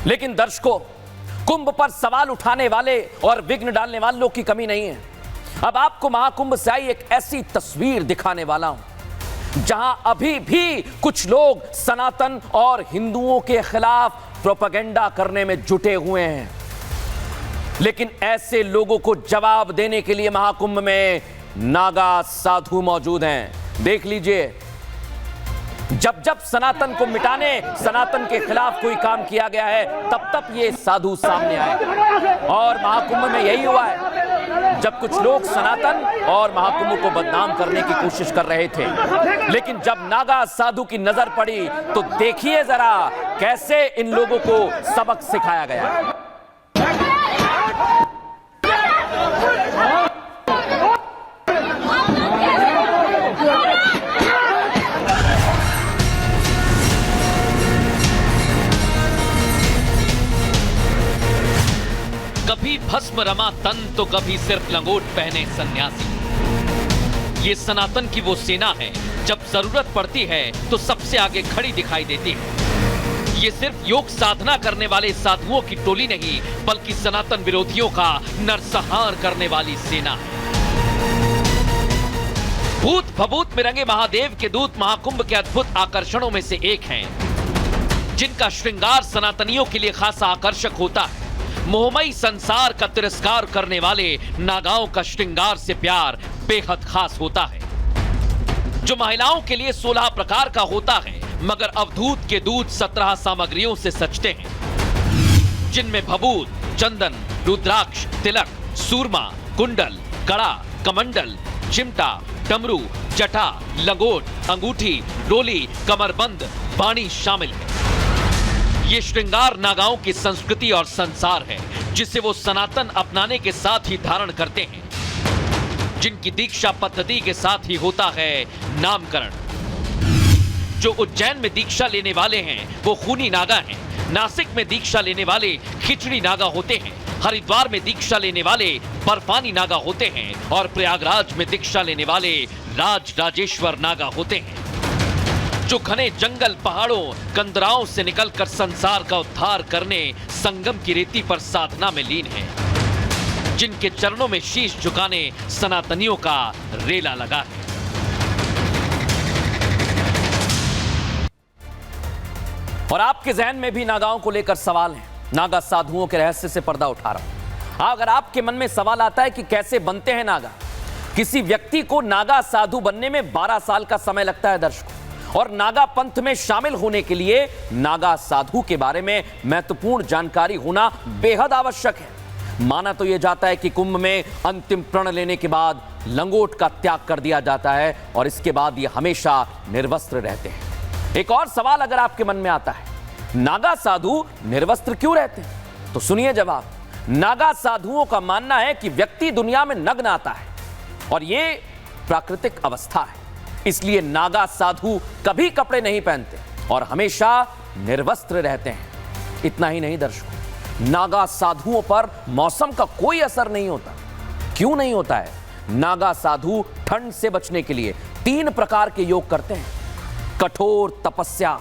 लेकिन दर्शकों, कुंभ पर सवाल उठाने वाले और विघ्न डालने वालों की कमी नहीं है। अब आपको महाकुंभ से आई एक ऐसी तस्वीर दिखाने वाला हूं जहां अभी भी कुछ लोग सनातन और हिंदुओं के खिलाफ प्रोपेगेंडा करने में जुटे हुए हैं। लेकिन ऐसे लोगों को जवाब देने के लिए महाकुंभ में नागा साधु मौजूद हैं। देख लीजिए, जब जब सनातन को मिटाने, सनातन के खिलाफ कोई काम किया गया है, तब तब ये साधु सामने आए। और महाकुंभ में यही हुआ है, जब कुछ लोग सनातन और महाकुंभ को बदनाम करने की कोशिश कर रहे थे, लेकिन जब नागा साधु की नजर पड़ी तो देखिए जरा कैसे इन लोगों को सबक सिखाया गया। कभी भस्म रमा तन तो कभी सिर्फ लंगोट पहने सन्यासी। ये सनातन की वो सेना है, जब जरूरत पड़ती है तो सबसे आगे खड़ी दिखाई देती है। ये सिर्फ योग साधना करने वाले साधुओं की टोली नहीं, बल्कि सनातन विरोधियों का नरसंहार करने वाली सेना है। भूत भभूत में रंगे महादेव के दूत महाकुंभ के अद्भुत आकर्षणों में से एक हैं, जिनका श्रृंगार सनातनियों के लिए खासा आकर्षक होता है। मोहमयी संसार का तिरस्कार करने वाले नागाओं का श्रृंगार से प्यार बेहद खास होता है, जो महिलाओं के लिए 16 प्रकार का होता है, मगर अवधूत के दूत 17 सामग्रियों से सजते हैं, जिनमें भभूत, चंदन, रुद्राक्ष, तिलक, सूरमा, कुंडल, कड़ा, कमंडल, चिमटा, डमरू, जटा, लंगोट, अंगूठी, डोली, कमरबंद, बाणी शामिल है। ये श्रृंगार नागाओं की संस्कृति और संसार है, जिसे वो सनातन अपनाने के साथ ही धारण करते हैं, जिनकी दीक्षा पद्धति के साथ ही होता है नामकरण। जो उज्जैन में दीक्षा लेने वाले हैं वो खूनी नागा हैं, नासिक में दीक्षा लेने वाले खिचड़ी नागा होते हैं, हरिद्वार में दीक्षा लेने वाले बर्फानी नागा होते हैं और प्रयागराज में दीक्षा लेने वाले राज राजेश्वर नागा होते हैं, जो घने जंगल, पहाड़ों, कंदराओं से निकलकर संसार का उद्धार करने संगम की रेती पर साधना में लीन है, जिनके चरणों में शीश झुकाने सनातनियों का रेला लगा है। और आपके जहन में भी नागाओं को लेकर सवाल है। नागा साधुओं के रहस्य से पर्दा उठा रहा हूं। अगर आपके मन में सवाल आता है कि कैसे बनते हैं नागा, किसी व्यक्ति को नागा साधु बनने में 12 साल का समय लगता है दर्शकों, और नागा पंथ में शामिल होने के लिए नागा साधु के बारे में महत्वपूर्ण जानकारी होना बेहद आवश्यक है। माना तो यह जाता है कि कुंभ में अंतिम प्रण लेने के बाद लंगोट का त्याग कर दिया जाता है और इसके बाद ये हमेशा निर्वस्त्र रहते हैं। एक और सवाल अगर आपके मन में आता है, नागा साधु निर्वस्त्र क्यों रहते हैं, तो सुनिए जवाब। नागा साधुओं का मानना है कि व्यक्ति दुनिया में नग्न आता है और यह प्राकृतिक अवस्था है, इसलिए नागा साधु कभी कपड़े नहीं पहनते और हमेशा निर्वस्त्र रहते हैं। इतना ही नहीं दर्शकों, नागा साधुओं पर मौसम का कोई असर नहीं होता। क्यों नहीं होता है? नागा साधु ठंड से बचने के लिए 3 प्रकार के योग करते हैं: कठोर तपस्या,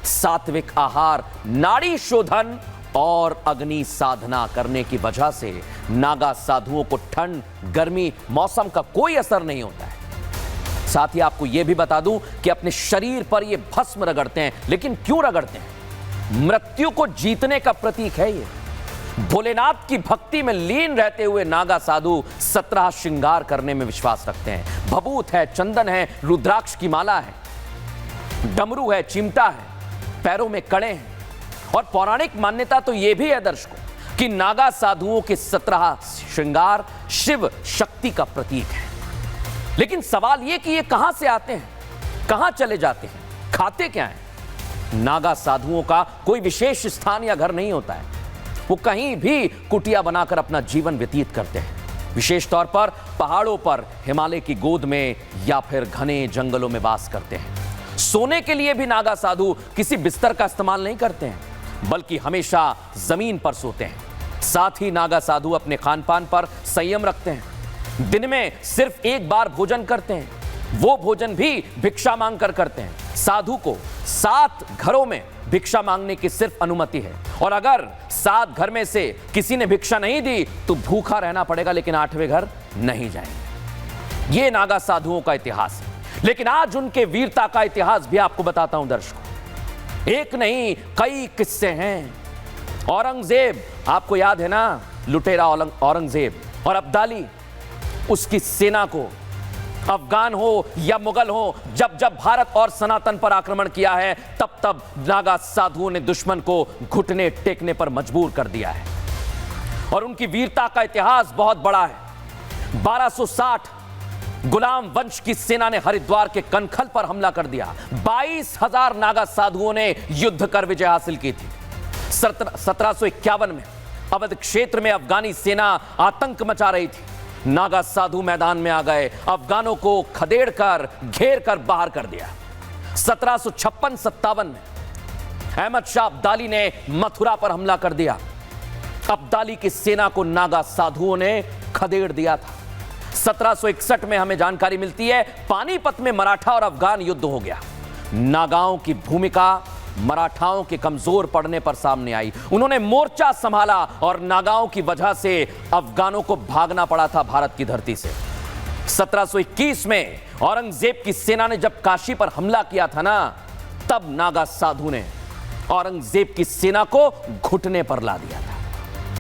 सात्विक आहार, नाड़ी शोधन और अग्नि साधना करने की वजह से नागा साधुओं को ठंड, गर्मी, मौसम का कोई असर नहीं होता है। साथ ही आपको यह भी बता दूं कि अपने शरीर पर यह भस्म रगड़ते हैं। लेकिन क्यों रगड़ते हैं? मृत्यु को जीतने का प्रतीक है ये। भोलेनाथ की भक्ति में लीन रहते हुए नागा साधु 17 श्रृंगार करने में विश्वास रखते हैं। भभूत है, चंदन है, रुद्राक्ष की माला है, डमरू है, चिमटा है, पैरों में कड़े हैं। और पौराणिक मान्यता तो यह भी है दर्शकों कि नागा साधुओं के 17 श्रृंगार शिव शक्ति का प्रतीक है। लेकिन सवाल यह कि ये कहां से आते हैं, कहां चले जाते हैं, खाते क्या हैं? नागा साधुओं का कोई विशेष स्थान या घर नहीं होता है। वो कहीं भी कुटिया बनाकर अपना जीवन व्यतीत करते हैं। विशेष तौर पर पहाड़ों पर, हिमालय की गोद में या फिर घने जंगलों में वास करते हैं। सोने के लिए भी नागा साधु किसी बिस्तर का इस्तेमाल नहीं करते हैं, बल्कि हमेशा जमीन पर सोते हैं। साथ ही नागा साधु अपने खान पान पर संयम रखते हैं। दिन में सिर्फ एक बार भोजन करते हैं, वो भोजन भी भिक्षा मांगकर करते हैं। साधु को 7 घरों में भिक्षा मांगने की सिर्फ अनुमति है, और अगर 7 घर में से किसी ने भिक्षा नहीं दी तो भूखा रहना पड़ेगा, लेकिन 8वें घर नहीं जाएंगे। यह नागा साधुओं का इतिहास है। लेकिन आज उनके वीरता का इतिहास भी आपको बताता हूं दर्शकों। एक नहीं कई किस्से हैं। औरंगजेब, आपको याद है ना, लुटेरा औरंगजेब और अब्दाली, उसकी सेना को अफगान हो या मुगल हो, जब जब भारत और सनातन पर आक्रमण किया है, तब तब नागा साधुओं ने दुश्मन को घुटने टेकने पर मजबूर कर दिया है। और उनकी वीरता का इतिहास बहुत बड़ा है। 1260 गुलाम वंश की सेना ने हरिद्वार के कनखल पर हमला कर दिया। 22,000 नागा साधुओं ने युद्ध कर विजय हासिल की थी। 1751 में अवध क्षेत्र में अफगानी सेना आतंक मचा रही थी। नागा साधु मैदान में आ गए, अफगानों को खदेड़ कर घेर कर बाहर कर दिया। 1756-57 में अहमद शाह अब्दाली ने मथुरा पर हमला कर दिया। अब्दाली की सेना को नागा साधुओं ने खदेड़ दिया था। 1761 में हमें जानकारी मिलती है पानीपत में मराठा और अफगान युद्ध हो गया। नागाओं की भूमिका मराठाओं के कमजोर पड़ने पर सामने आई। उन्होंने मोर्चा संभाला और नागाओं की वजह से अफगानों को भागना पड़ा था भारत की धरती से। 1721 में औरंगजेब की सेना ने जब काशी पर हमला किया था ना, तब नागा साधु ने औरंगजेब की सेना को घुटने पर ला दिया था।